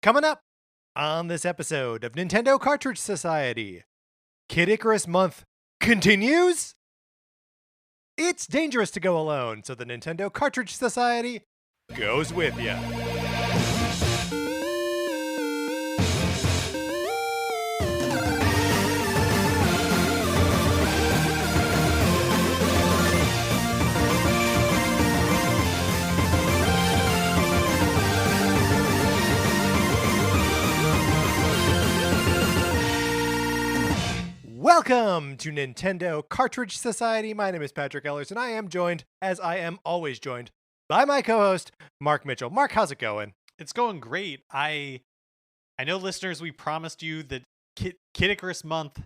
Coming up on this episode of Nintendo Cartridge Society, Kid Icarus Month continues. It's dangerous to go alone, so the Nintendo Cartridge Society goes with you. Welcome to Nintendo Cartridge Society. My name is Patrick Ellers, and I am joined, as I am always joined, by my co-host, Mark Mitchell. Mark, how's it going? It's going great. I know, listeners, we promised you that Kid Icarus Month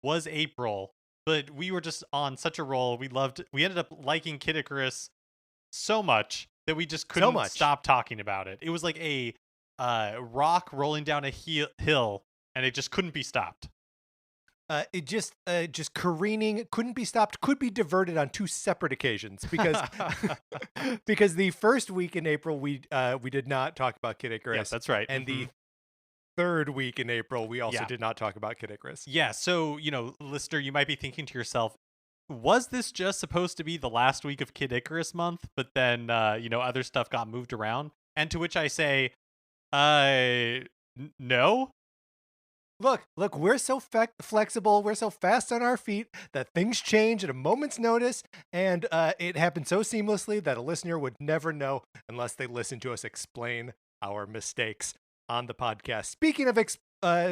was April, but we were just on such a roll. We ended up liking Kid Icarus so much that we just couldn't stop talking about it. It was like a rock rolling down a hill, and it just couldn't be stopped. It just careening, couldn't be stopped, could be diverted on two separate occasions because because the first week in April we did not talk about Kid Icarus. Yes, that's right. And the third week in April we also did not talk about Kid Icarus. Yeah, so, listener, you might be thinking to yourself, was this just supposed to be the last week of Kid Icarus Month, but then other stuff got moved around? And to which I say, no. Look, we're so flexible, we're so fast on our feet that things change at a moment's notice, and it happened so seamlessly that a listener would never know unless they listen to us explain our mistakes on the podcast. Speaking of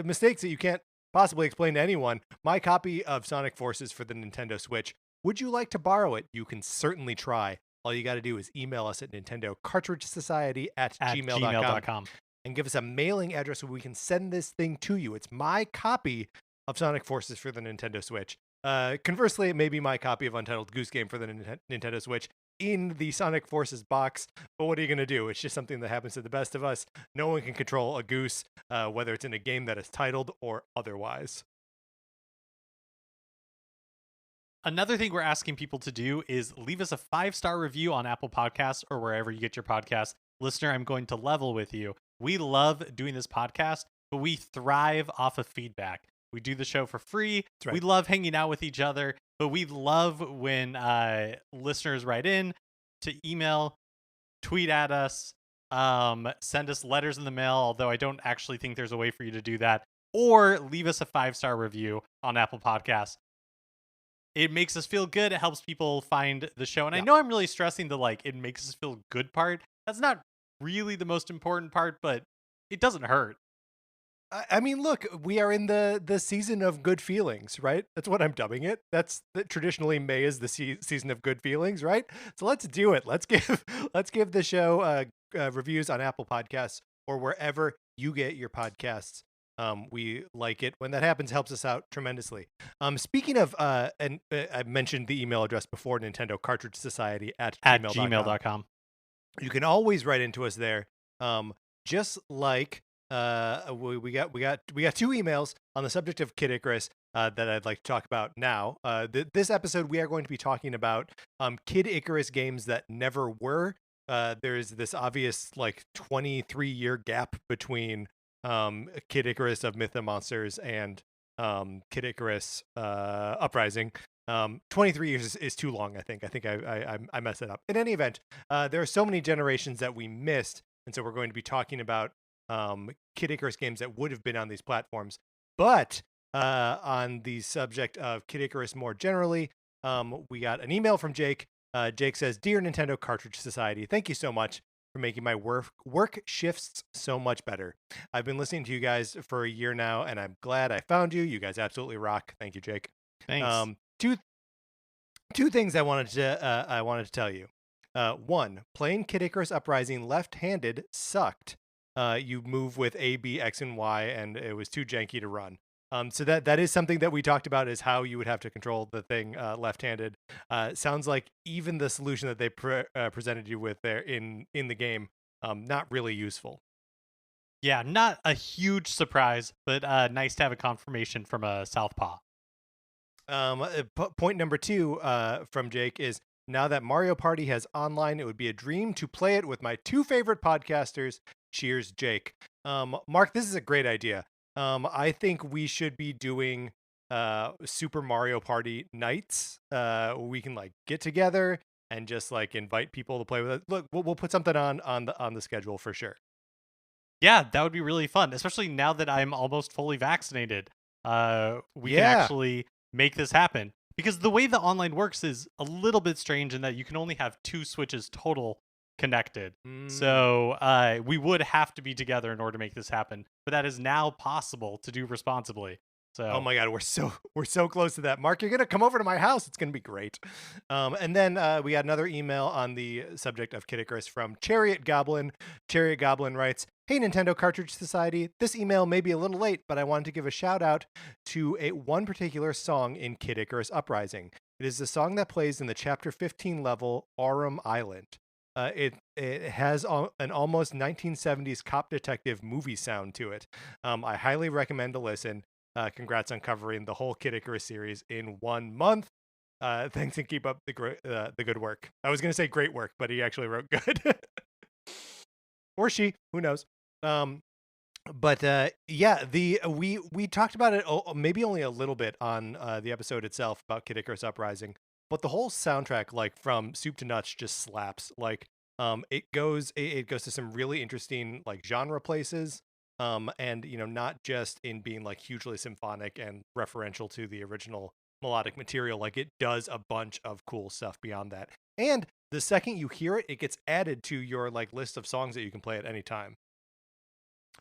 mistakes that you can't possibly explain to anyone, my copy of Sonic Forces for the Nintendo Switch, would you like to borrow it? You can certainly try. All you got to do is email us at nintendocartridgesociety@gmail.com. And give us a mailing address so we can send this thing to you. It's my copy of Sonic Forces for the Nintendo Switch. Conversely, it may be my copy of Untitled Goose Game for the Nintendo Switch in the Sonic Forces box. But what are you going to do? It's just something that happens to the best of us. No one can control a goose, whether it's in a game that is titled or otherwise. Another thing we're asking people to do is leave us a 5-star review on Apple Podcasts or wherever you get your podcasts. Listener, I'm going to level with you. We love doing this podcast, but we thrive off of feedback. We do the show for free. Right. We love hanging out with each other, but we love when listeners write in to email, tweet at us, send us letters in the mail, although I don't actually think there's a way for you to do that, or leave us a 5-star review on Apple Podcasts. It makes us feel good. It helps people find the show. And I know I'm really stressing the it makes us feel good part. That's not really the most important part, but it doesn't hurt. I mean, look, we are in the season of good feelings, right? That's what I'm dubbing it. Traditionally May is the season of good feelings, right? So let's do it. Let's give the show reviews on Apple Podcasts or wherever you get your podcasts. We like it when that happens. Helps us out tremendously. Speaking of, and I mentioned the email address before, Nintendo Cartridge Society at gmail.com. You can always write into us there. Just like we got 2 emails on the subject of Kid Icarus that I'd like to talk about now. This episode we are going to be talking about Kid Icarus games that never were. There's this obvious 23-year gap between Kid Icarus of Myth and Monsters and Kid Icarus Uprising. 23 years is too long, I think. I messed it up. In any event, there are so many generations that we missed, and so we're going to be talking about Kid Icarus games that would have been on these platforms. But on the subject of Kid Icarus more generally, we got an email from Jake. Jake says, "Dear Nintendo Cartridge Society, thank you so much for making my work shifts so much better. I've been listening to you guys for a year now, and I'm glad I found you. You guys absolutely rock." Thank you, Jake. Thanks. Two things I wanted to tell you. One, playing Kid Icarus Uprising left-handed sucked. You move with A, B, X, and Y, and it was too janky to run. So that is something that we talked about, is how you would have to control the thing left-handed. Sounds like even the solution that they presented you with there in the game, not really useful. Yeah, not a huge surprise, but nice to have a confirmation from a Southpaw. Point number 2 from Jake is, now that Mario Party has online, it would be a dream to play it with my 2 favorite podcasters. Cheers, Jake. Mark, this is a great idea. I think we should be doing Super Mario Party nights. We can like get together and just like invite people to play with us. Look, we'll put something on the schedule for sure. Yeah, that would be really fun, especially now that I'm almost fully vaccinated. We can Yeah. actually make this happen because the way the online works is a little bit strange in that you can only have 2 Switches total connected. Mm. So we would have to be together in order to make this happen, but that is now possible to do responsibly. Oh So my God, we're so close to that. Mark, you're gonna come over to my house. It's gonna be great. And then we got another email on the subject of Kid Icarus from Chariot Goblin. Chariot Goblin writes, "Hey Nintendo Cartridge Society, this email may be a little late, but I wanted to give a shout out to one particular song in Kid Icarus Uprising. It is the song that plays in the Chapter 15 level Aurum Island. It has an almost 1970s cop detective movie sound to it. I highly recommend a listen. Congrats on covering the whole Kid Icarus series in 1 month. Thanks and keep up the good work." I was gonna say great work, but he actually wrote good, or she, who knows. Um, but yeah, the we talked about it maybe only a little bit on the episode itself about Kid Icarus Uprising, but the whole soundtrack, like from soup to nuts, just slaps. Like, it goes to some really interesting like genre places. And not just in being like hugely symphonic and referential to the original melodic material, like it does a bunch of cool stuff beyond that. And the second you hear it, it gets added to your like list of songs that you can play at any time.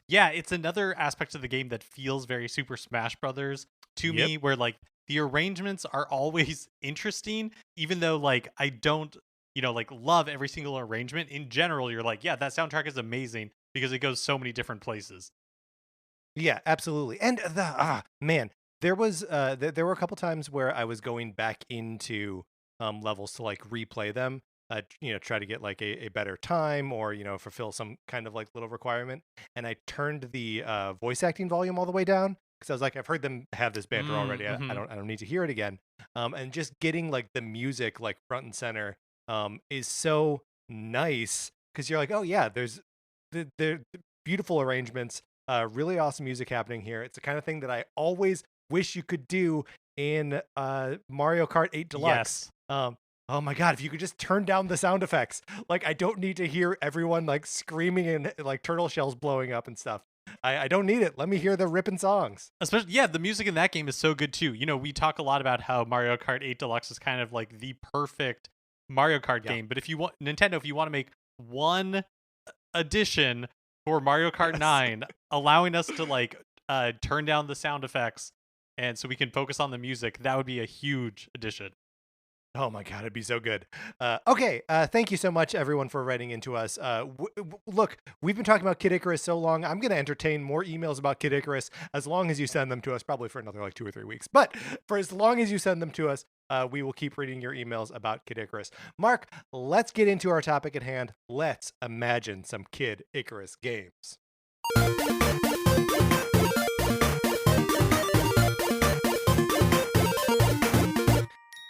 yeah, it's another aspect of the game that feels very Super Smash Brothers to Yep. me, where like the arrangements are always interesting, even though like I don't, like love every single arrangement. In general, you're like, yeah, that soundtrack is amazing because it goes so many different places. Yeah, absolutely. And man, there were a couple times where I was going back into levels to like replay them, try to get like a better time or fulfill some kind of like little requirement. And I turned the voice acting volume all the way down because I was like, I've heard them have this banter already. I Mm-hmm. don't need to hear it again. And just getting like the music like front and center is so nice because you're like, oh yeah, there's the beautiful arrangements, really awesome music happening here. It's the kind of thing that I always wish you could do in Mario Kart 8 Deluxe. Yes. Oh my God, if you could just turn down the sound effects. Like, I don't need to hear everyone like screaming and like turtle shells blowing up and stuff. I don't need it. Let me hear the ripping songs. Especially, yeah, the music in that game is so good too. We talk a lot about how Mario Kart 8 Deluxe is kind of like the perfect Mario Kart Yeah. game. But if you want Nintendo, if you want to make one addition for Mario Kart Yes. 9, allowing us to like turn down the sound effects and so we can focus on the music, that would be a huge addition. Oh my God, it'd be so good. Okay, thank you so much, everyone, for writing into us. Look, we've been talking about Kid Icarus so long. I'm going to entertain more emails about Kid Icarus as long as you send them to us, probably for another like 2 or 3 weeks. But for as long as you send them to us, we will keep reading your emails about Kid Icarus. Mark, let's get into our topic at hand. Let's imagine some Kid Icarus games.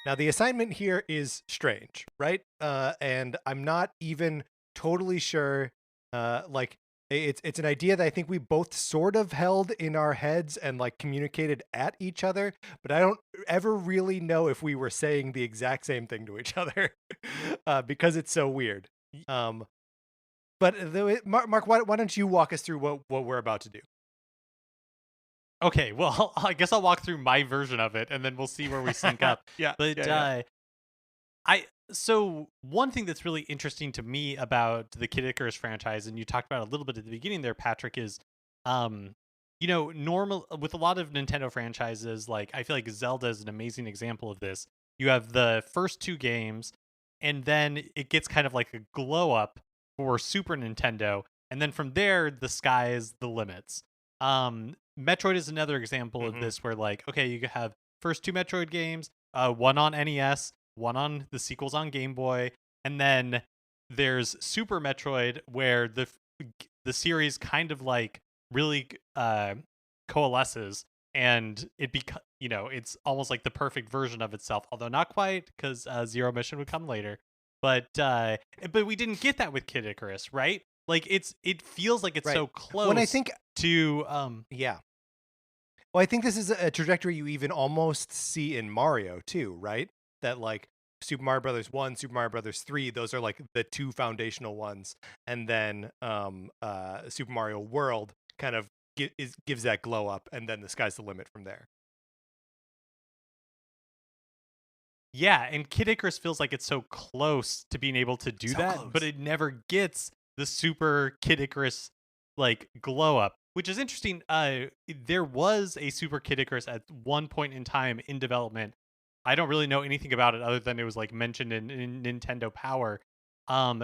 Now, the assignment here is strange, right? And I'm not even totally sure. Like, it's an idea that I think we both sort of held in our heads and like communicated at each other, but I don't ever really know if we were saying the exact same thing to each other because it's so weird. Um, Mark, why don't you walk us through what we're about to do? Okay, well, I guess I'll walk through my version of it and then we'll see where we sync up. Yeah, But yeah, yeah. I so one thing that's really interesting to me about the Kid Icarus franchise, and you talked about a little bit at the beginning there, Patrick, is um, normal with a lot of Nintendo franchises, like I feel like Zelda is an amazing example of this. You have the first 2 games, and then it gets kind of like a glow up for Super Nintendo, and then from there the sky is the limits. Metroid is another example of Hmm. this where like, okay, you have first 2 Metroid games, one on NES, one on the sequels on Game Boy, and then there's Super Metroid where the series kind of like really coalesces and it's almost like the perfect version of itself, although not quite because Zero Mission would come later. But we didn't get that with Kid Icarus, right? Like it feels like it's Right. so When I close think, to yeah. Well, I think this is a trajectory you even almost see in Mario too, right? That like Super Mario Brothers 1, Super Mario Brothers 3, those are like the two foundational ones. And then Super Mario World kind of gives that glow up, and then the sky's the limit from there. Yeah, and Kid Icarus feels like it's so close to being able to do So that, but close. it never gets the super Kid Icarus like glow up, which is interesting. There was a super Kid Icarus at one point in time in development. I don't really know anything about it other than it was like mentioned in Nintendo Power,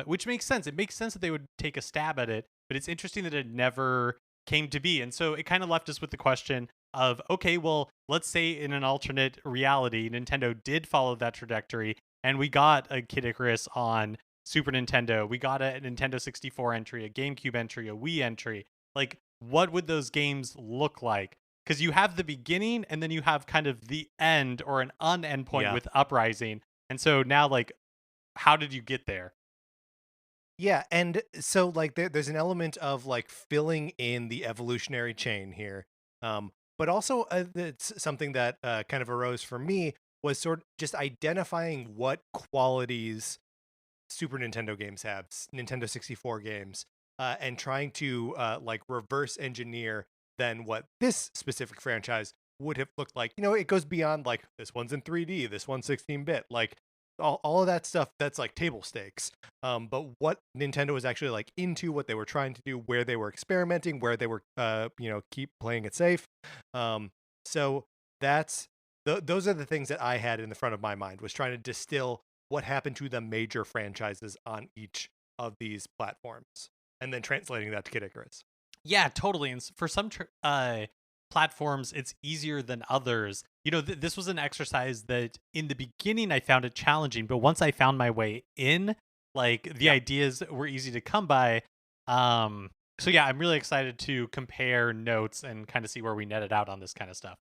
which makes sense. It makes sense that they would take a stab at it, but it's interesting that it never came to be. And so it kind of left us with the question of, okay, well, let's say in an alternate reality, Nintendo did follow that trajectory and we got a Kid Icarus on Super Nintendo, we got a Nintendo 64 entry, a GameCube entry, a Wii entry. Like, what would those games look like? Because you have the beginning and then you have kind of the end or an unend point Yeah. with Uprising. And so now, like, how did you get there? Yeah, and so like there's an element of like filling in the evolutionary chain here, but also it's something that kind of arose for me was sort of just identifying what qualities Super Nintendo games have, Nintendo 64 games, and trying to like reverse engineer then what this specific franchise would have looked like. You know, it goes beyond like this one's in 3D, this one's 16-bit, like all of that stuff that's like table stakes. But what Nintendo was actually like into, what they were trying to do, where they were experimenting, where they were, keep playing it safe. So that's those are the things that I had in the front of my mind was trying to distill what happened to the major franchises on each of these platforms and then translating that to Kid Icarus. Yeah, totally. And for some platforms, it's easier than others. You know, this was an exercise that in the beginning I found it challenging, but once I found my way in, like the Yeah. ideas were easy to come by. So yeah, I'm really excited to compare notes and kind of see where we netted out on this kind of stuff.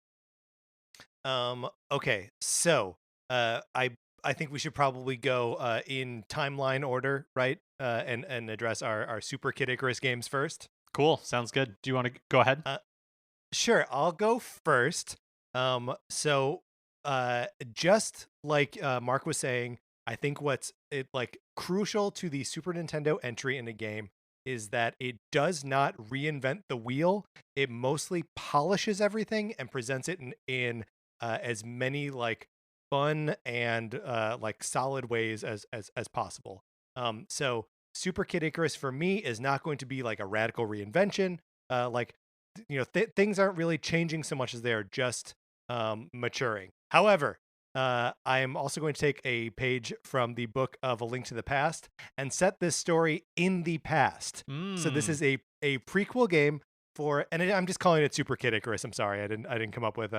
Okay. So, I think we should probably go in timeline order, right? And address our Super Kid Icarus games first. Cool. Sounds good. Do you want to go ahead? Uh, Sure, I'll go first. So just like Mark was saying, I think what's it like crucial to the Super Nintendo entry in a game is that it does not reinvent the wheel. It mostly polishes everything and presents it in as many like fun and like solid ways as possible. So Super Kid Icarus for me is not going to be like a radical reinvention. Like things aren't really changing so much as they are just maturing. However, I am also going to take a page from the book of A Link to the Past and set this story in the past. So this Mm. is a prequel game for, and I'm just calling it Super Kid Icarus. I'm sorry, I didn't come up with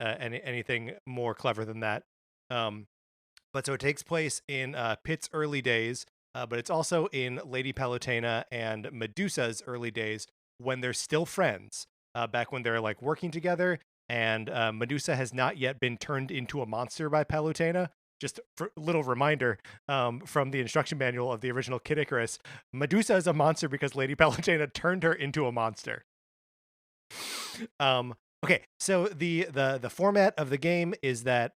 anything more clever than that. But so it takes place in Pitt's early days, but it's also in Lady Palutena and Medusa's early days when they're still friends, back when they're like working together. And Medusa has not yet been turned into a monster by Palutena. Just for a little reminder from the instruction manual of the original Kid Icarus, Medusa is a monster because Lady Palutena turned her into a monster. Okay, so the format of the game is that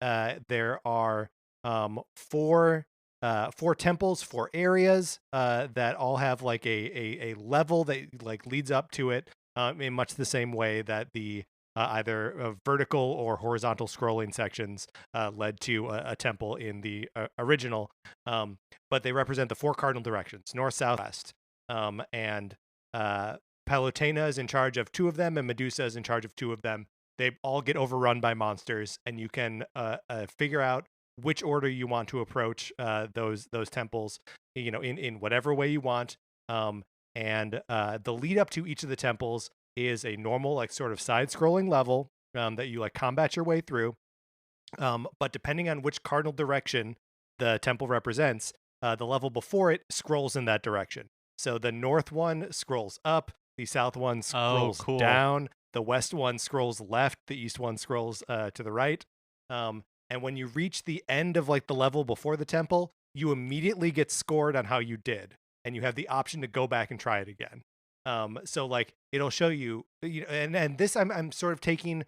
there are four temples, four areas that all have like a level that like leads up to it in much the same way that the either vertical or horizontal scrolling sections led to a temple in the original. But they represent the four cardinal directions: north, south, west. And Palutena is in charge of two of them, and Medusa is in charge of two of them. They all get overrun by monsters, and you can figure out which order you want to approach those temples, in whatever way you want. And the lead up to each of the temples is a normal, like sort of side-scrolling level that you like combat your way through. But depending on which cardinal direction the temple represents, the level before it scrolls in that direction. So the north one scrolls up, the south one Oh, scrolls cool. down, the west one scrolls left, the east one scrolls to the right. And when you reach the end of like the level before the temple, you immediately get scored on how you did. and you have the option to go back and try it again. So like it'll show you, and this I'm sort of taking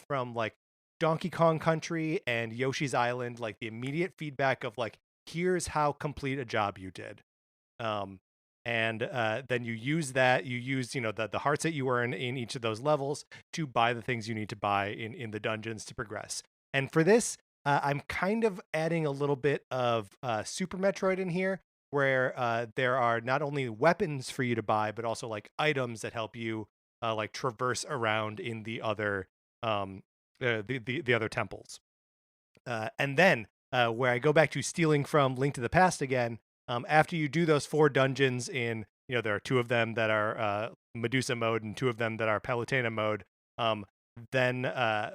from like Donkey Kong Country and Yoshi's Island, like the immediate feedback of like, here's how complete a job you did. Um, and then you use that, you use, the hearts that you earn in each of those levels to buy the things you need to buy in the dungeons to progress. And for this, I'm kind of adding a little bit of Super Metroid in here, where there are not only weapons for you to buy, but also like items that help you like traverse around in the other the other temples. And then where I go back to stealing from Link to the Past again, after you do those 4 dungeons in, there are 2 of them that are Medusa mode and 2 of them that are Palutena mode. Then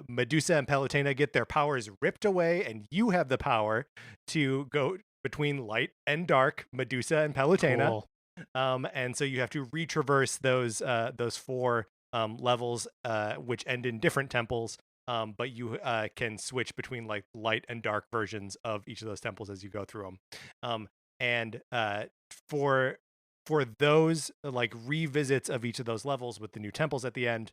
Medusa and Palutena get their powers ripped away, and you have the power to go between light and dark, Medusa and Palutena. Cool. And so you have to retraverse those 4 levels, which end in different temples. But you can switch between like light and dark versions of each of those temples as you go through them. And for those like revisits of each of those levels with the new temples at the end,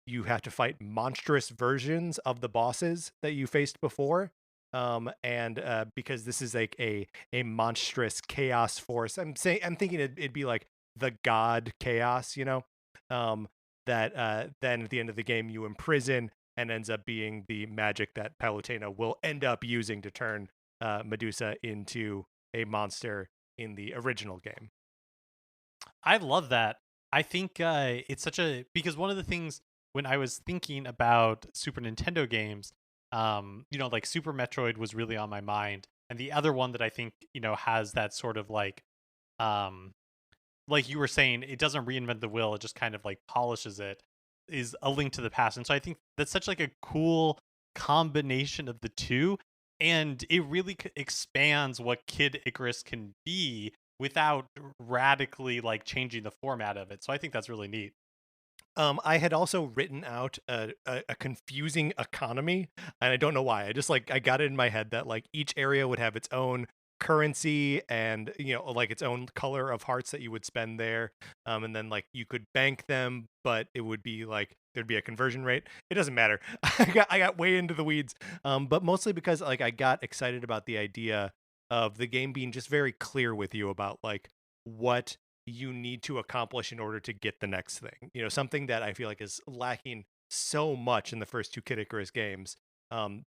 you have to fight monstrous versions of the bosses that you faced before. And because this is like a monstrous chaos force, I'm thinking it'd be like the god chaos, that then at the end of the game you imprison, and ends up being the magic that Palutena will end up using to turn Medusa into a monster in the original game. I love that. I think it's because one of the things when I was thinking about Super Nintendo games, like Super Metroid was really on my mind, and the other one that I think has that sort of like you were saying, it doesn't reinvent the wheel, it just kind of like polishes it, is A Link to the Past. And so I think that's such like a cool combination of the two, and it really expands what Kid Icarus can be without radically like changing the format of it. So I think that's really neat. I had also written out a confusing economy, and I don't know why. I got it in my head that like each area would have its own currency and like its own color of hearts that you would spend there, and then like you could bank them, but it would be like there'd be a conversion rate. It doesn't matter. I got way into the weeds, but mostly because like I got excited about the idea of the game being just very clear with you about like what you need to accomplish in order to get the next thing. Something that I feel like is lacking so much in the first 2 Kid Icarus games.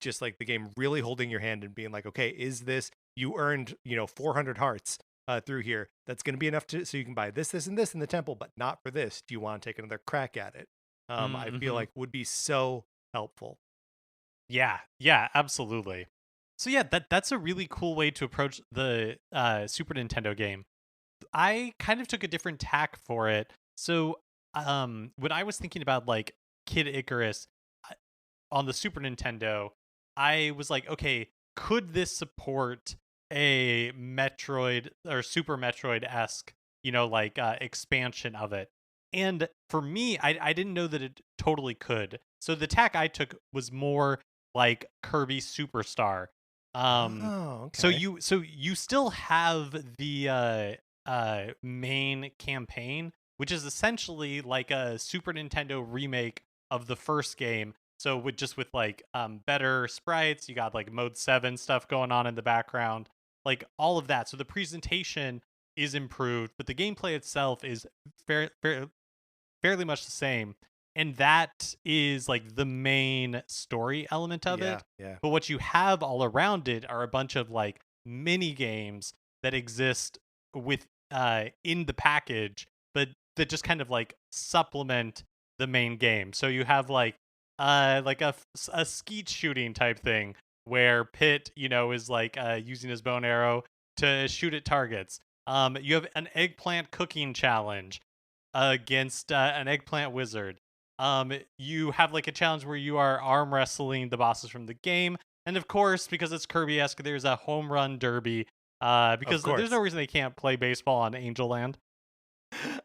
Just like the game really holding your hand and being like, okay, is this, you earned 400 hearts through here, that's going to be enough so you can buy this, this, and this in the temple, but not for this. Do you want to take another crack at it? I feel like would be so helpful. Yeah, absolutely. So yeah, that's a really cool way to approach the Super Nintendo game. I kind of took a different tack for it. So when I was thinking about like Kid Icarus on the Super Nintendo, I was like, okay, could this support a Metroid or Super Metroid-esque, expansion of it? And for me, I didn't know that it totally could. So the tack I took was more like Kirby Superstar. Okay. So you still have the main campaign, which is essentially like a Super Nintendo remake of the first game. So with like better sprites, you got like mode 7 stuff going on in the background, like all of that. So the presentation is improved, but the gameplay itself is fairly much the same. And that is like the main story element of it. Yeah. But what you have all around it are a bunch of like mini games that exist with in the package, but that just kind of like supplement the main game. So you have like a skeet shooting type thing where Pit, is like using his bow and arrow to shoot at targets. You have an eggplant cooking challenge against an eggplant wizard. You have like a challenge where you are arm wrestling the bosses from the game, and of course, because it's Kirby-esque, there's a home run derby. Because there's no reason they can't play baseball on Angel Land.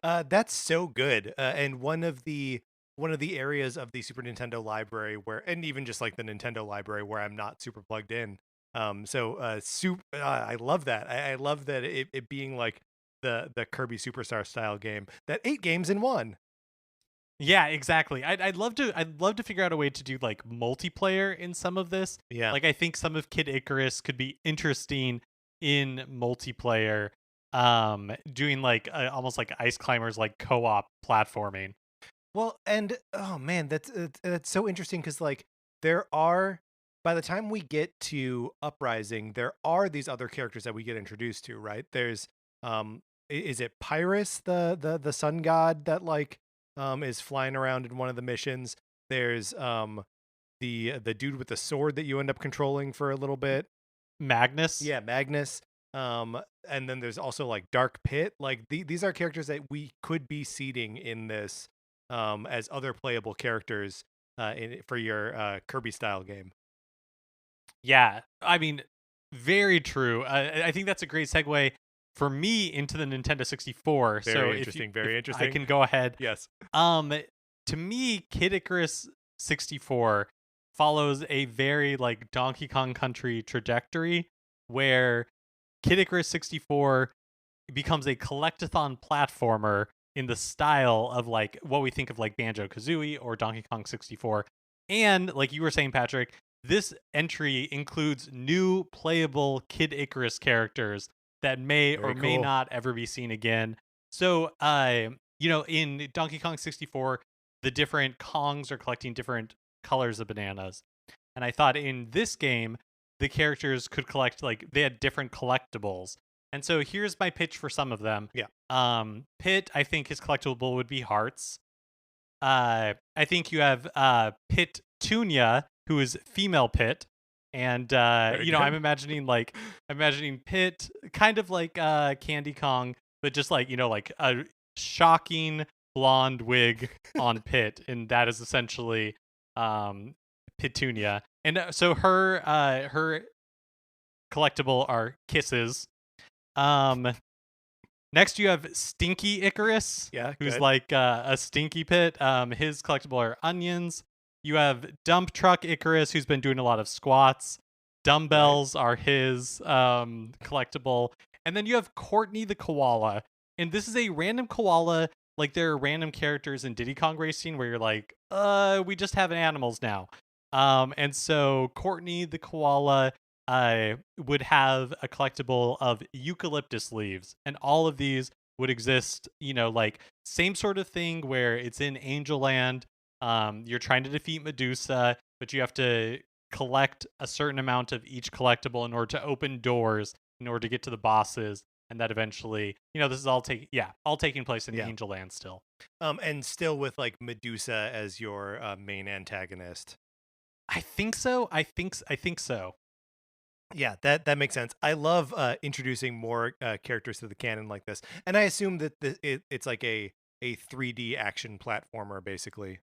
That's so good. And one of the areas of the Super Nintendo library where, and even just like the Nintendo library where I'm not super plugged in. I love that. I love that it being like the Kirby Superstar style game that 8 games in one. Yeah, exactly. I'd love to figure out a way to do like multiplayer in some of this. Yeah. Like I think some of Kid Icarus could be interesting in multiplayer, doing like almost like Ice Climbers, like co-op platforming. Well, and oh man, that's so interesting because like there are by the time we get to Uprising, there are these other characters that we get introduced to, right? There's is it Pyrrhus, the sun god that like is flying around in one of the missions. There's the dude with the sword that you end up controlling for a little bit. Magnus. Yeah, Magnus. And then there's also like Dark Pit. Like these are characters that we could be seeding in this as other playable characters for your Kirby style game. Yeah, I mean, very true. I think that's a great segue for me into the Nintendo 64. So Very if interesting. Very I interesting. can go ahead. Yes. Um, to me, Kid Icarus 64 follows a very like Donkey Kong Country trajectory where Kid Icarus 64 becomes a collectathon platformer in the style of like what we think of like Banjo Kazooie or Donkey Kong 64. And like you were saying, Patrick, this entry includes new playable Kid Icarus characters that may Very or may cool. not ever be seen again. So, in Donkey Kong 64, the different Kongs are collecting different colors of bananas. And I thought in this game, the characters could collect, like, they had different collectibles. And so here's my pitch for some of them. Yeah. Pit, I think his collectible would be hearts. I think you have Pit Tunia, who is female Pit. And Very good. I'm imagining Pit kind of like Candy Kong, but just like, like a shocking blonde wig on Pit, and that is essentially Petunia. And so her collectible are kisses. Next you have Stinky Icarus, Yeah. who's Good. like a stinky Pit. His collectible are onions. You have Dump Truck Icarus, who's been doing a lot of squats. Dumbbells are his collectible. And then you have Courtney the Koala. And this is a random koala. Like there are random characters in Diddy Kong Racing where you're like, we just have animals now. And so Courtney the Koala would have a collectible of eucalyptus leaves. And all of these would exist, like same sort of thing where it's in Angel Land. You're trying to defeat Medusa, but you have to collect a certain amount of each collectible in order to open doors, in order to get to the bosses, and that eventually, this is all taking place in Angel Land still. And still with like Medusa as your main antagonist. I think so. I think so. Yeah, that makes sense. I love introducing more characters to the canon like this, and I assume that it's like a 3D action platformer, basically.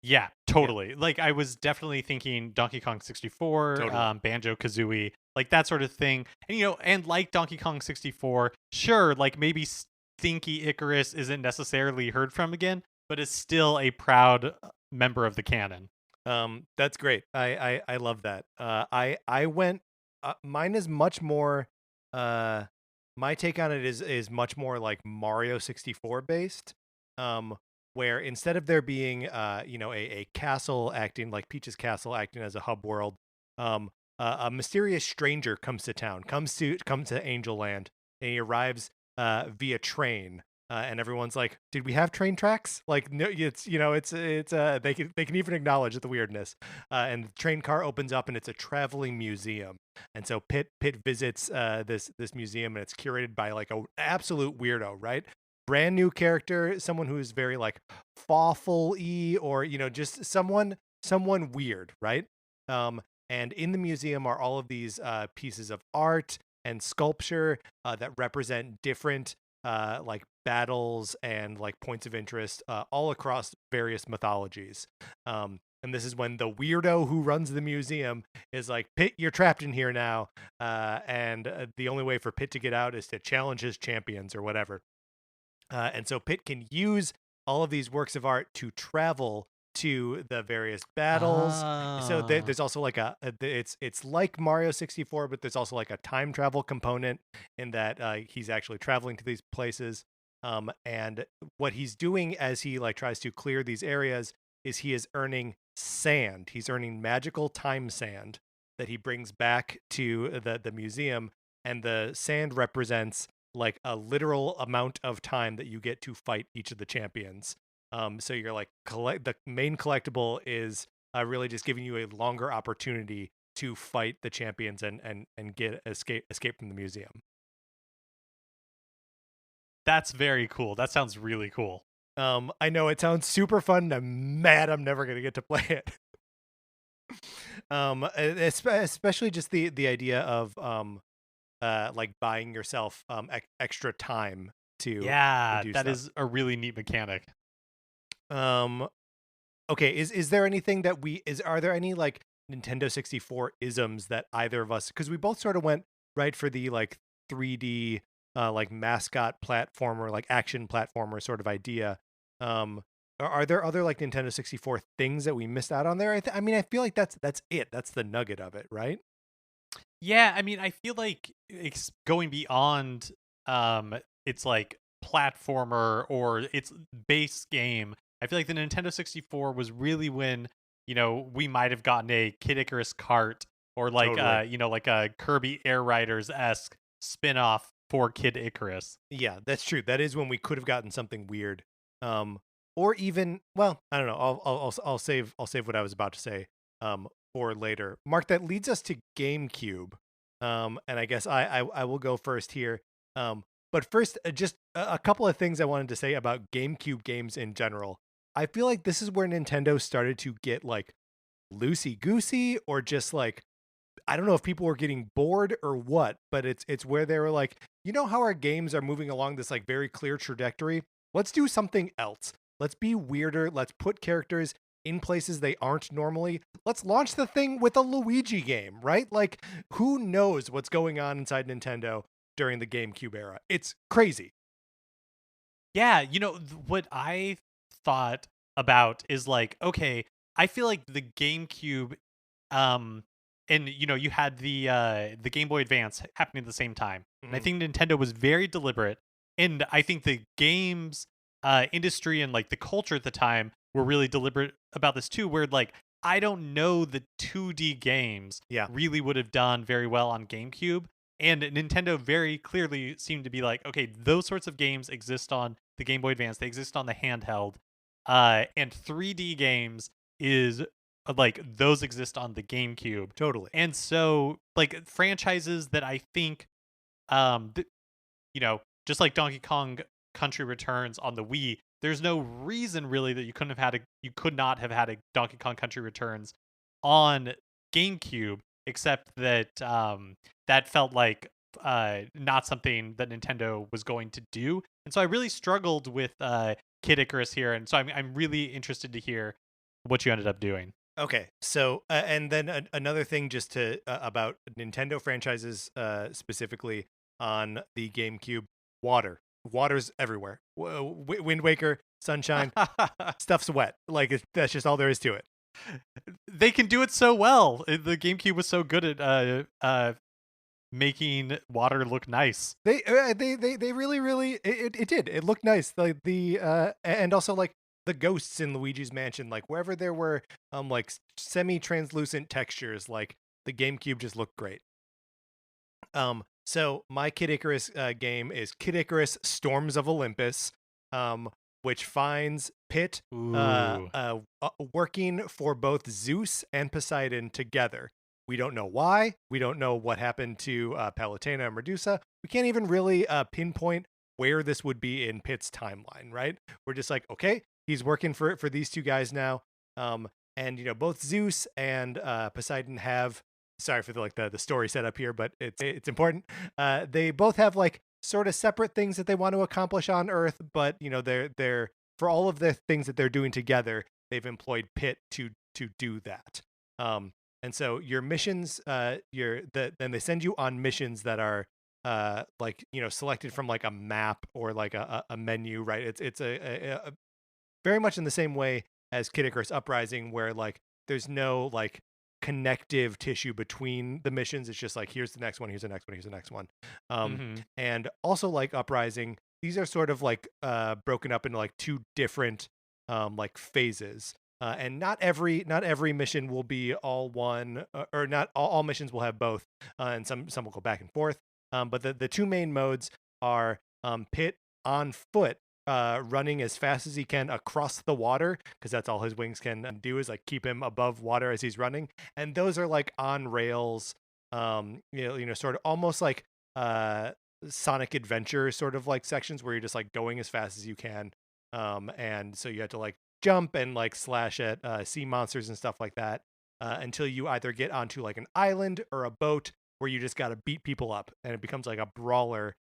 Yeah, totally. Yeah. Like I was definitely thinking Donkey Kong 64, Totally. Banjo Kazooie, like that sort of thing. And and like Donkey Kong 64, sure, like maybe Stinky Icarus isn't necessarily heard from again, but is still a proud member of the canon. That's great. I love that. I went. Mine is much more. My take on it is much more like Mario 64 based. Where instead of there being a castle acting like Peach's castle acting as a hub world, a mysterious stranger comes to town, comes to Angel Land, and he arrives via train. And everyone's like, "Did we have train tracks?" Like, no, it's they can even acknowledge the weirdness. And the train car opens up, and it's a traveling museum. And so Pit visits this museum, and it's curated by like an absolute weirdo, right? Brand new character, someone who is very like fawful-y, or just someone weird, right? And in the museum are all of these pieces of art and sculpture that represent different like battles and like points of interest all across various mythologies. And this is when the weirdo who runs the museum is like, "Pit, you're trapped in here now." And the only way for Pit to get out is to challenge his champions or whatever. And so Pit can use all of these works of art to travel to the various battles. So Ah. there's also like it's like Mario 64, but there's also like a time travel component in that he's actually traveling to these places. And what he's doing as he like tries to clear these areas is he is earning sand. He's earning magical time sand that he brings back to the museum, and the sand represents like a literal amount of time that you get to fight each of the champions. So you're like the main collectible is really just giving you a longer opportunity to fight the champions and get escape from the museum. That's very cool. That sounds really cool. I know it sounds super fun. And I'm mad I'm never gonna get to play it. Especially just the idea of like buying yourself extra time to Yeah, do that stuff. is a really neat mechanic. Um, okay, is there anything that are there any like Nintendo 64 isms that either of us, because we both sort of went right for the like 3D like mascot platformer, like action platformer sort of idea. Are there other like Nintendo 64 things that we missed out on there? I mean, I feel like that's it. That's the nugget of it, right? Yeah, I mean, I feel like it's going beyond it's like platformer or its base game. I feel like the Nintendo 64 was really when, we might have gotten a Kid Icarus cart or like Totally. like a Kirby Air Riders-esque spin-off for Kid Icarus. Yeah, that's true. That is when we could have gotten something weird. Um, or even, well, I don't know. I'll save what I was about to say for later. Mark, that leads us to GameCube. And I guess I will go first here. But first, just a couple of things I wanted to say about GameCube games in general. I feel like this is where Nintendo started to get like loosey goosey, or just like, I don't know if people were getting bored or what, but it's where they were like, you know how our games are moving along this like very clear trajectory? Let's do something else. Let's be weirder. Let's put characters in places they aren't normally. Let's launch the thing with a Luigi game, right? Like, who knows what's going on inside Nintendo during the GameCube era? It's crazy. Yeah, what I thought about is like, okay, I feel like the GameCube, um, and you had the Game Boy Advance happening at the same time, and I Mhm. think Nintendo was very deliberate, and I think the games industry and like the culture at the time were really deliberate about this too. Where like I don't know the 2D games Yeah, really would have done very well on GameCube. And Nintendo very clearly seemed to be like, okay, those sorts of games exist on the Game Boy Advance. They exist on the handheld. And 3D games is like those exist on the GameCube. totally. And so like franchises that I think just like Donkey Kong Country Returns on the Wii, there's no reason really that you could not have had a Donkey Kong Country Returns on GameCube, except that that felt like not something that Nintendo was going to do. And so I really struggled with Kid Icarus here, and so I'm really interested to hear what you ended up doing. Okay, so and then another thing, just to about Nintendo franchises, specifically on the GameCube, water's everywhere. Wind Waker, Sunshine, stuff's wet. Like that's just all there is to it. They can do it so well. The GameCube was so good at making water look nice. They really it did. It looked nice. Like the and also like the ghosts in Luigi's Mansion, like wherever there were like semi-translucent textures, like the GameCube just looked great. So my Kid Icarus game is Kid Icarus Storms of Olympus, which finds Pit Ooh. working for both Zeus and Poseidon together. We don't know why. We don't know what happened to Palutena and Medusa. We can't even really pinpoint where this would be in Pit's timeline, right? We're just like, okay, he's working for these two guys now. And both Zeus and Poseidon have, sorry for the story setup here, but it's important. They both have like sort of separate things that they want to accomplish on Earth, but they're for all of the things that they're doing together, they've employed Pit to do that. And so your missions, then they send you on missions that are like selected from like a map or like a menu, right? It's very much in the same way as Kid Icarus Uprising, where like there's no like connective tissue between the missions. It's just like, here's the next one, here's the next one, here's the next one. Mm-hmm. And also like Uprising, these are sort of like broken up into like two different like phases. And not every mission will be all one, or not all missions will have both, and some will go back and forth. But the two main modes are Pit on foot, running as fast as he can across the water, because that's all his wings can do, is like keep him above water as he's running. And those are like on rails, sort of almost like Sonic Adventure sort of like sections where you're just like going as fast as you can. And so you have to like jump and like slash at sea monsters and stuff like that, until you either get onto like an island or a boat where you just got to beat people up, and it becomes like a brawler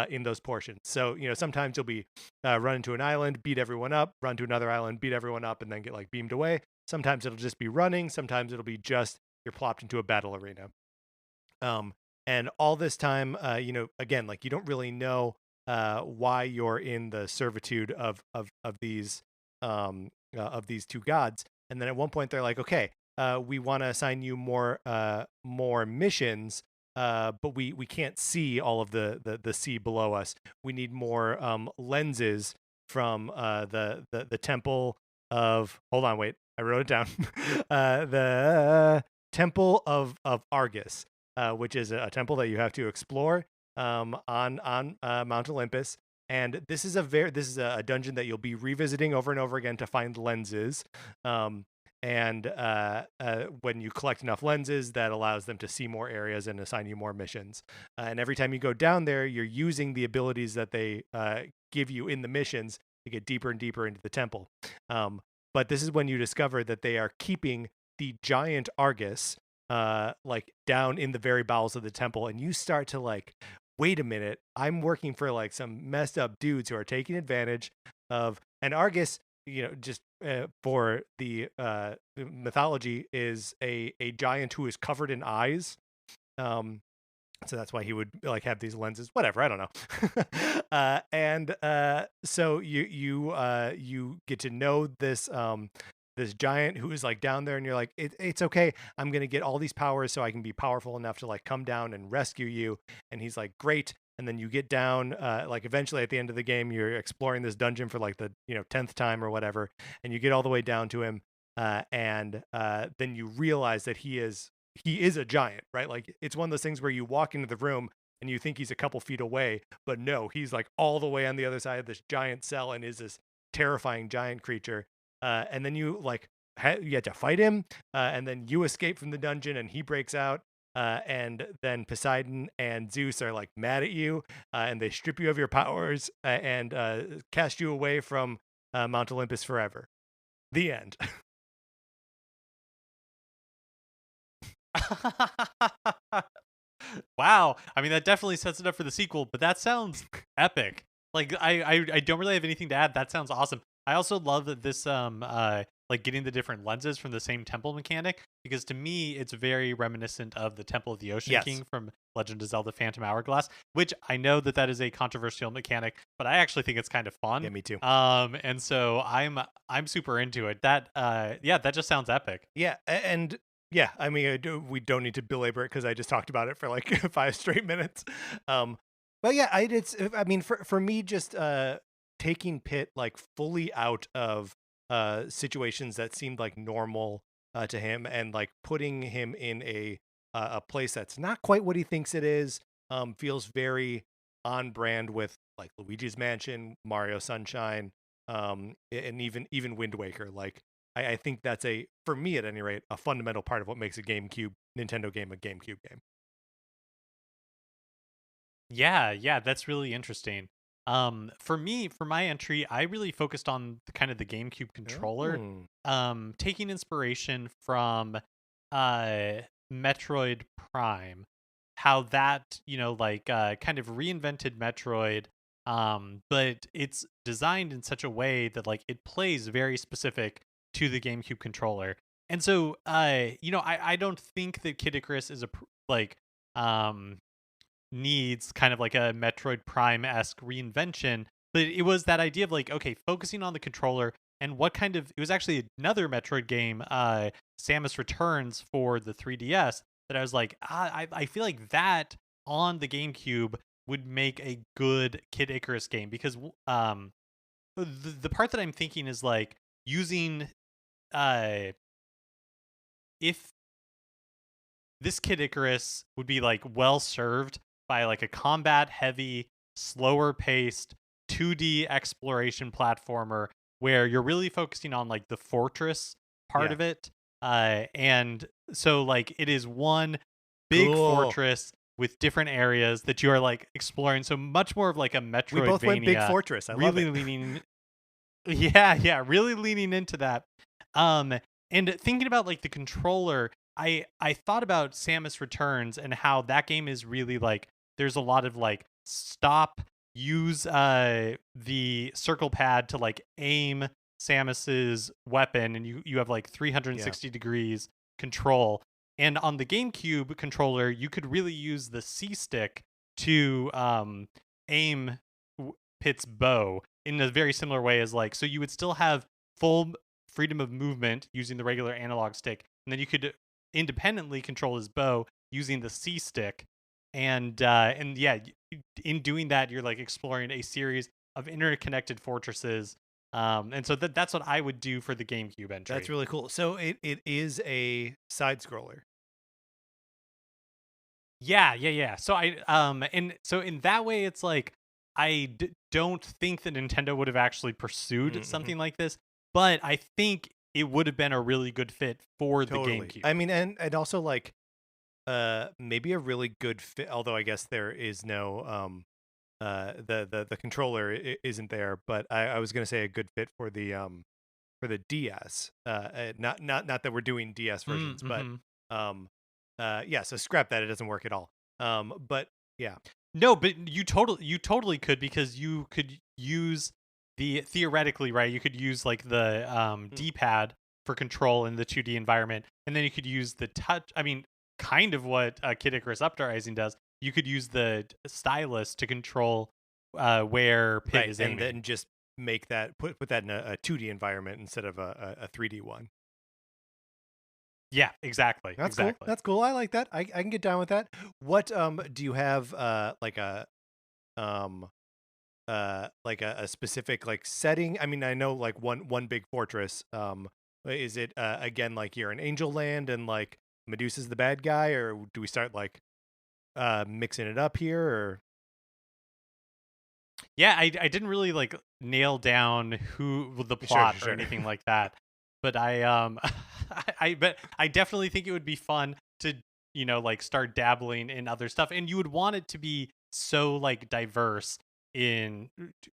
in those portions. So sometimes you'll be run into an island, beat everyone up, run to another island, beat everyone up, and then get like beamed away. Sometimes it'll just be running. Sometimes it'll be just you're plopped into a battle arena. And all this time, again, like you don't really know why you're in the servitude of these two gods. And then at one point they're like, okay, we want to assign you more missions, but we can't see all of the sea below us. We need more lenses from the temple of. Hold on, wait, I wrote it down. The temple of Argus, which is a temple that you have to explore on Mount Olympus. And this is a dungeon that you'll be revisiting over and over again to find lenses. And when you collect enough lenses, that allows them to see more areas and assign you more missions. And every time you go down there, you're using the abilities that they give you in the missions to get deeper and deeper into the temple. But this is when you discover that they are keeping the giant Argus like down in the very bowels of the temple, and you start to like, wait a minute, I'm working for like some messed up dudes who are taking advantage of. And Argus, just for the mythology, is a giant who is covered in eyes. So that's why he would like have these lenses. Whatever, I don't know. And so you get to know this giant who is like down there, and you're like, it's okay, I'm gonna get all these powers so I can be powerful enough to like come down and rescue you. And he's like, great. And then you get down, like eventually at the end of the game, you're exploring this dungeon for like the 10th time or whatever, and you get all the way down to him, and then you realize that he is a giant, right? Like it's one of those things where you walk into the room and you think he's a couple feet away, but no, he's like all the way on the other side of this giant cell and is this terrifying giant creature. And then you like you had to fight him, and then you escape from the dungeon, and he breaks out, and then Poseidon and Zeus are like mad at you, and they strip you of your powers, and cast you away from Mount Olympus forever. The end. Wow. I mean, that definitely sets it up for the sequel, but that sounds epic. Like I don't really have anything to add. That sounds awesome. I also love that this like getting the different lenses from the same temple mechanic, because to me it's very reminiscent of the Temple of the Ocean King from Legend of Zelda Phantom Hourglass, which I know that is a controversial mechanic, but I actually think it's kind of fun. Yeah, me too. And so I'm super into it. That that just sounds epic. Yeah, and yeah, I mean, we don't need to belabor it because I just talked about it for like 5 straight minutes. But yeah, I mean, for me, just taking Pit like fully out of situations that seemed like normal to him, and like putting him in a place that's not quite what he thinks it is, feels very on brand with like Luigi's Mansion, Mario Sunshine, and even Wind Waker. Like I think that's for me at any rate, a fundamental part of what makes a Nintendo game a GameCube game. Yeah, that's really interesting. For me, for my entry, I really focused on kind of the GameCube controller, taking inspiration from Metroid Prime, how that, kind of reinvented Metroid, but it's designed in such a way that like it plays very specific to the GameCube controller. And so, I don't think that Kid Icarus is needs kind of like a Metroid Prime-esque reinvention, but it was that idea of like, okay, focusing on the controller and what kind of, it was actually another Metroid game, Samus Returns for the 3DS, that I was like, I feel like that on the GameCube would make a good Kid Icarus game, because the part that I'm thinking is like using uh if this Kid Icarus would be like well served by like a combat heavy, slower paced 2D exploration platformer where you're really focusing on like the fortress part Yeah. of it. And so like it is one big Cool. fortress with different areas that you are like exploring. So much more of like a We both went Big Metroidvania, Fortress. I love really it. leaning yeah, really leaning into that. Um, and thinking about like the controller, I thought about Samus Returns and how that game is really like there's a lot of like stop, use the circle pad to like aim Samus's weapon, and you have like Yeah. 360 degrees control. And on the GameCube controller, you could really use the C stick to aim Pit's bow in a very similar way as like, so you would still have full freedom of movement using the regular analog stick, and then you could independently control his bow using the C stick. And yeah, in doing that, you're like exploring a series of interconnected fortresses. And so that's what I would do for the GameCube That's entry. really cool. So it is a side scroller. Yeah. So and so in that way, it's like don't think that Nintendo would have actually pursued Mm-hmm. something like this, but I think it would have been a really good fit for the Totally. GameCube. I mean, and also like maybe a really good fit, although I guess there is no the controller isn't there, but I was gonna say a good fit for the DS. Not that we're doing DS versions, but Mm-hmm. um yeah, so scrap that, it doesn't work at all. But yeah. No, but you totally could, because you could use the theoretically, right? You could use like the Mm. D-pad for control in the 2D environment, and then you could use the touch. I mean, kind of what Kid Icarus Uprising does. You could use the stylus to control where Pit Right, is and aiming. then just make that put that in a 2D environment instead of a 3D one. Yeah, exactly, That's cool. exactly. That's cool. I like that. I can get down with that. What do you have um like a specific like setting? I mean, I know like one big fortress. Is it again like you're in Angel Land and like Medusa's the bad guy, or do we start like mixing it up here, or Yeah, I didn't really like nail down who the sure, plot or sure, anything like that, but I but I definitely think it would be fun to like start dabbling in other stuff, and you would want it to be so like diverse in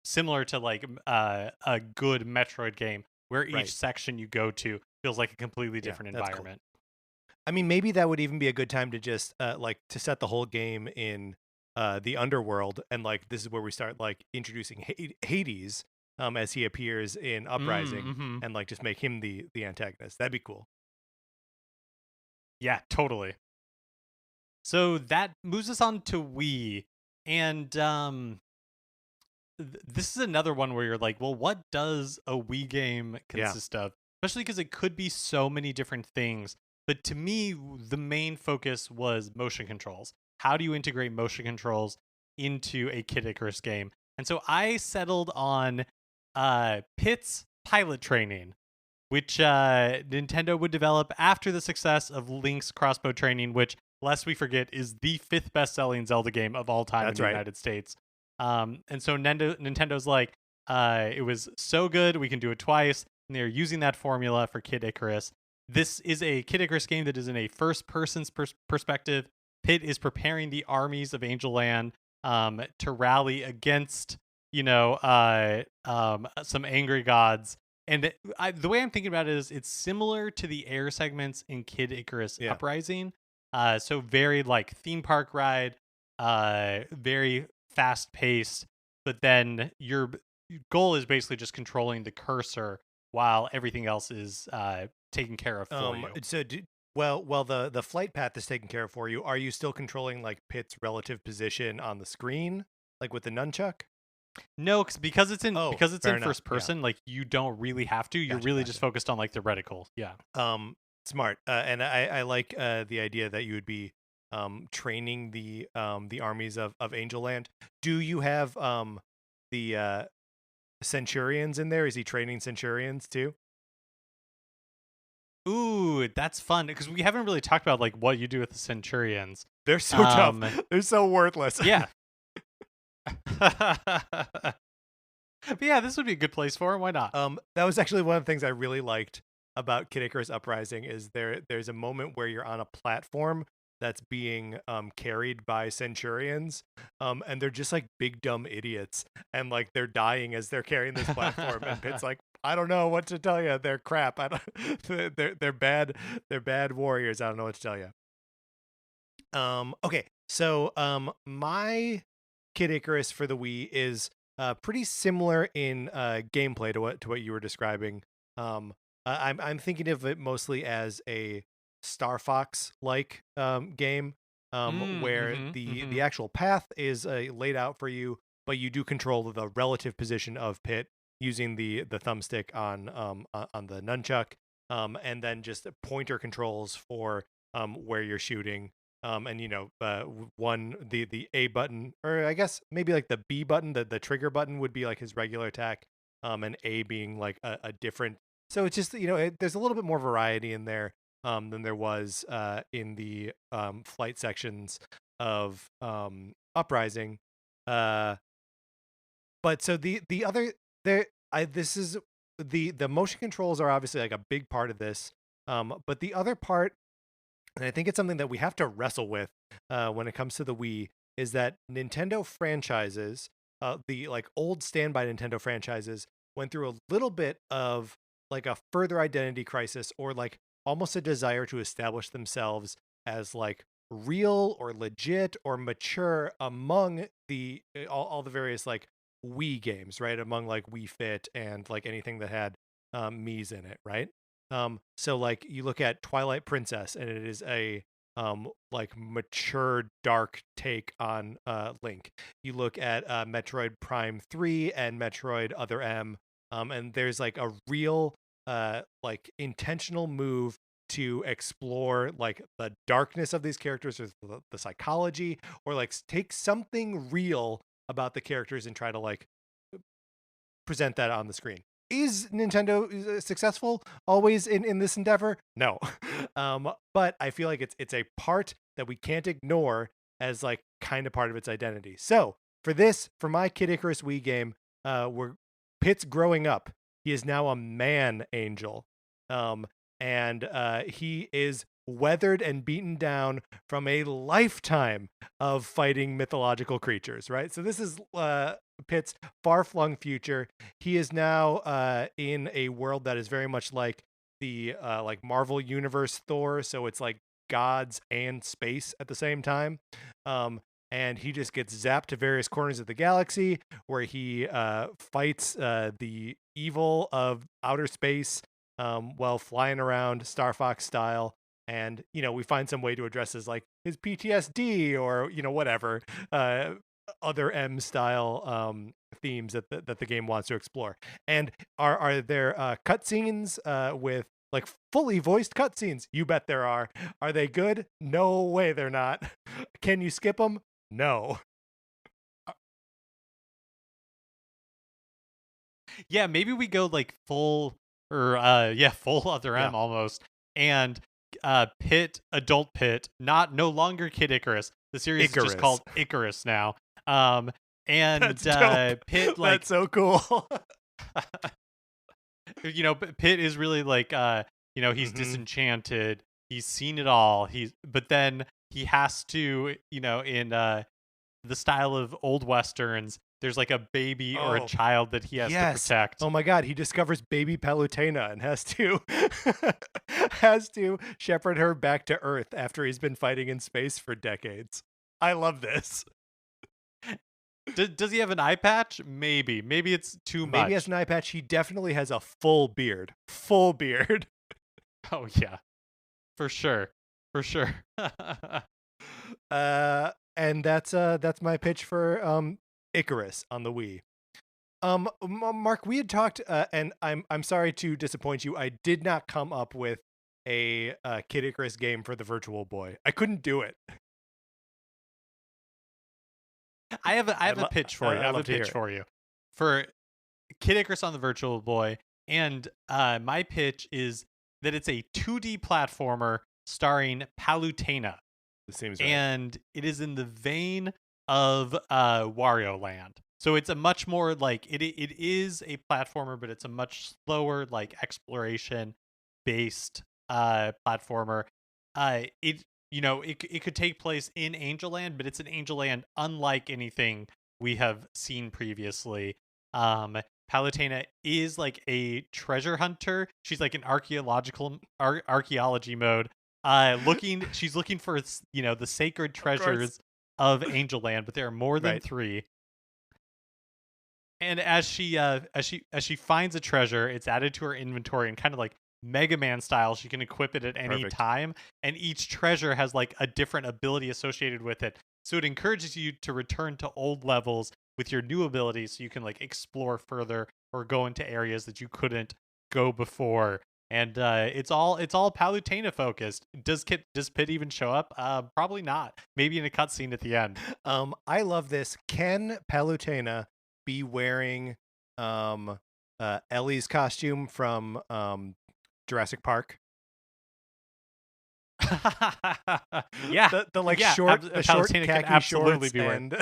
similar to like a good Metroid game where each right? section you go to feels like a completely Yeah, different that's cool. environment. I mean, maybe that would even be a good time to just like to set the whole game in the underworld, and like this is where we start like introducing Hades as he appears in Uprising, Mm-hmm. and like just make him the antagonist. That'd be cool. Yeah, totally. So that moves us on to Wii, and this is another one where you're like, well, what does a Wii game Yeah. consist of? Especially because it could be so many different things. But to me, the main focus was motion controls. How do you integrate motion controls into a Kid Icarus game? And so I settled on Pit's pilot training, which Nintendo would develop after the success of Link's crossbow training, which, lest we forget, is the fifth best-selling Zelda game of all time in That's the right. United States. And so Nintendo's like, it was so good, we can do it twice. And they're using that formula for Kid Icarus. This is a Kid Icarus game that is in a first-person perspective. Pit is preparing the armies of Angel Land to rally against, some angry gods. And the way I'm thinking about it is it's similar to the air segments in Kid Icarus Yeah. Uprising. So very like theme park ride, very fast paced, but then your goal is basically just controlling the cursor while everything else is taken care of for you. So well, the flight path is taken care of for you. Are you still controlling like Pit's relative position on the screen, like with the nunchuck? No, because Oh, because it's fair in enough. first Yeah. person, like you don't really have to. You're Gotcha. really just Gotcha. focused on like the reticle. Yeah. Smart. And I like the idea that you would be training the armies of Angel Land. Do you have the Centurions in there? Is he training Centurions too? Ooh, that's fun because we haven't really talked about like what you do with the Centurions. They're so tough. Um, They're so worthless. yeah. But yeah, this would be a good place for him. Why not? That was actually one of the things I really liked about Kid Icarus Uprising is there's a moment where you're on a platform that's being carried by Centurions, and they're just like big dumb idiots, and like they're dying as they're carrying this platform, and Pitt's like, I don't know what to tell you, they're crap. I don't, they're bad, they're bad warriors. I don't know what to tell you. Okay, so my Kid Icarus for the Wii is pretty similar in gameplay to what you were describing. I'm thinking of it mostly as a Star Fox like game, where Mm-hmm. the actual path is laid out for you, but you do control the relative position of Pit using the thumbstick on the nunchuck, and then just pointer controls for where you're shooting, and one the A button, or I guess maybe like the B button, the trigger button would be like his regular attack, and A being like a different. So it's just there's a little bit more variety in there than there was in the flight sections of Uprising. uh but so the other there I this is the motion controls are obviously like a big part of this, but the other part, and I think it's something that we have to wrestle with when it comes to the Wii, is that Nintendo franchises, the like old standby Nintendo franchises, went through a little bit of like a further identity crisis, or like almost a desire to establish themselves as like real or legit or mature among the all the various like Wii games, right? Among like Wii Fit and like anything that had Mii's in it, right? So like you look at Twilight Princess, and it is a like mature dark take on Link. You look at Metroid Prime 3 and Metroid Other M, and there's like a real like intentional move to explore like the darkness of these characters, or the psychology, or like take something real about the characters and try to like present that on the screen. Is Nintendo successful always in this endeavor? No. But I feel like it's a part that we can't ignore as like kind of part of its identity. So for my Kid Icarus Wii game, where Pit's growing up, he is now a man angel, um, and he is weathered and beaten down from a lifetime of fighting mythological creatures. Right. So this is Pit's far-flung future. He is now in a world that is very much like the like Marvel Universe Thor, so it's like gods and space at the same time. And he just gets zapped to various corners of the galaxy, where he fights the evil of outer space while flying around Star Fox style. And we find some way to address his PTSD, or whatever other M style themes that the game wants to explore. And are there cutscenes with like fully voiced cutscenes? You bet there are. Are they good? No way they're not. Can you skip them? No. Yeah, maybe we go like full, or full Other Yeah. M almost, and Pit, adult Pit, no longer Kid Icarus. The series is just Icarus. called Icarus now. Um, and That's dope. Pit That's like so cool. Pit is really like he's Hmm. disenchanted. He's seen it all. But then he has to, in the style of old westerns, there's like a baby or a Oh, child that he has to yes. protect. Oh my God, he discovers baby Palutena and has to has to shepherd her back to Earth after he's been fighting in space for decades. I love this. Does he have an eye patch? Maybe it's too Maybe he has much. an eye patch. He definitely has a full beard. Full beard. Oh yeah, for sure, for sure. And that's my pitch for Icarus on the Wii. Mark, we had talked, and I'm sorry to disappoint you. I did not come up with a Kid Icarus game for the Virtual Boy. I couldn't do it. I have a pitch for you. I have a pitch for you for Kid Icarus on the Virtual Boy, and my pitch is that it's a 2D platformer starring Palutena. It seems right. And it is in the vein of Wario Land. So it's a much more like it is a platformer, but it's a much slower like exploration based platformer. It could take place in Angel Land, but it's an Angel Land unlike anything we have seen previously. Palutena is like a treasure hunter. She's like an archaeology mode. She's looking for the sacred treasures of Angel Land, but there are more than 3. And as she finds a treasure, it's added to her inventory, and kind of like Mega Man style, she can equip it at any time, and each treasure has like a different ability associated with it. So it encourages you to return to old levels with your new abilities, so you can like explore further or go into areas that you couldn't go before. And it's all Palutena focused. Does Pit even show up? Probably not. Maybe in a cutscene at the end. I love this. Can Palutena be wearing Ellie's costume from Jurassic Park? Yeah, the like short khaki shorts and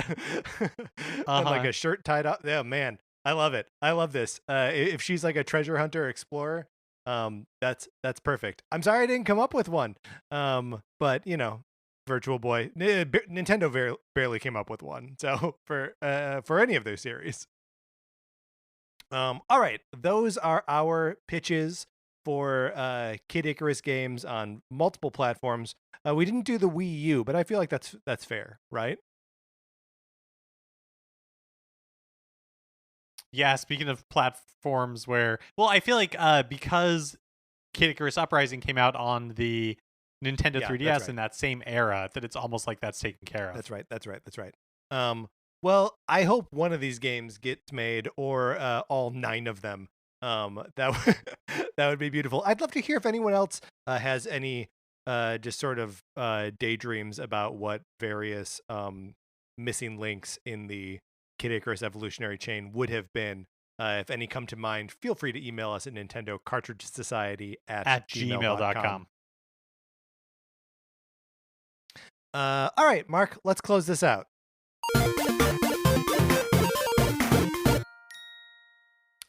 like a shirt tied up. Yeah, man, I love it. I love this. If she's like a treasure hunter explorer, that's perfect. I'm sorry I didn't come up with one. But Virtual Boy, Nintendo barely came up with one. So for any of their series. All right, those are our pitches for Kid Icarus games on multiple platforms. We didn't do the Wii U, but I feel like that's fair, right? Yeah, speaking of platforms I feel like because Kid Icarus Uprising came out on the Nintendo 3DS in that same era, that it's almost like that's taken care of. That's right. Well, I hope one of these games gets made, or all 9 of them. That would be beautiful. I'd love to hear if anyone else has any just sort of daydreams about what various missing links in the Kid Icarus evolutionary chain would have been. If any come to mind, feel free to email us at Nintendo Cartridge Society at gmail.com. All right, Mark, let's close this out.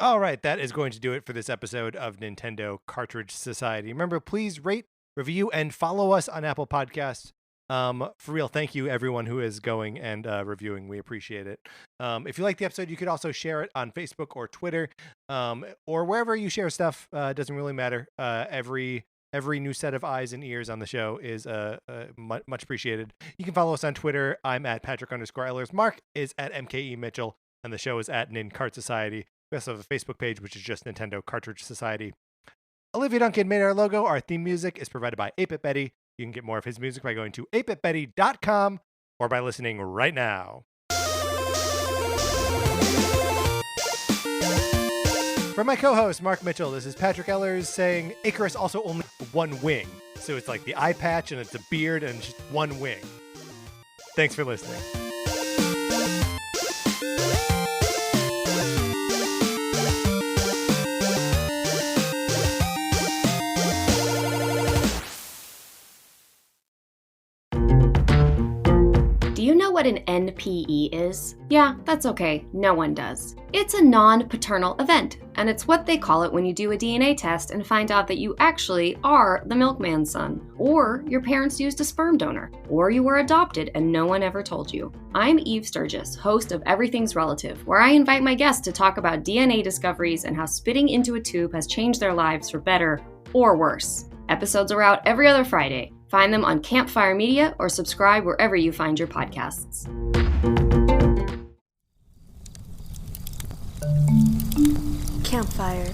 All right, that is going to do it for this episode of Nintendo Cartridge Society. Remember, please rate, review, and follow us on Apple Podcasts. For real, thank you everyone who is going and reviewing. We appreciate it. If you like the episode, you could also share it on Facebook or Twitter, or wherever you share stuff. Doesn't really matter. Every new set of eyes and ears on the show is much appreciated. You can follow us on Twitter. I'm at Patrick_Ellers. Mark is at MKE Mitchell, and the show is at Nin Cart Society. We also have a Facebook page, which is just Nintendo Cartridge Society. Olivia Duncan made our logo. Our theme music is provided by 8-Bit Betty. You can get more of his music by going to 8bitbetty.com or by listening right now. For my co-host, Mark Mitchell, this is Patrick Ellers saying Icarus also only one wing. So it's like the eye patch and it's a beard and just one wing. Thanks for listening. Do you know what an NPE is? Yeah, that's okay. No one does. It's a non-paternal event, and it's what they call it when you do a DNA test and find out that you actually are the milkman's son, or your parents used a sperm donor, or you were adopted and no one ever told you. I'm Eve Sturgis, host of Everything's Relative, where I invite my guests to talk about DNA discoveries and how spitting into a tube has changed their lives for better or worse. Episodes are out every other Friday. Find them on Campfire Media or subscribe wherever you find your podcasts. Campfire.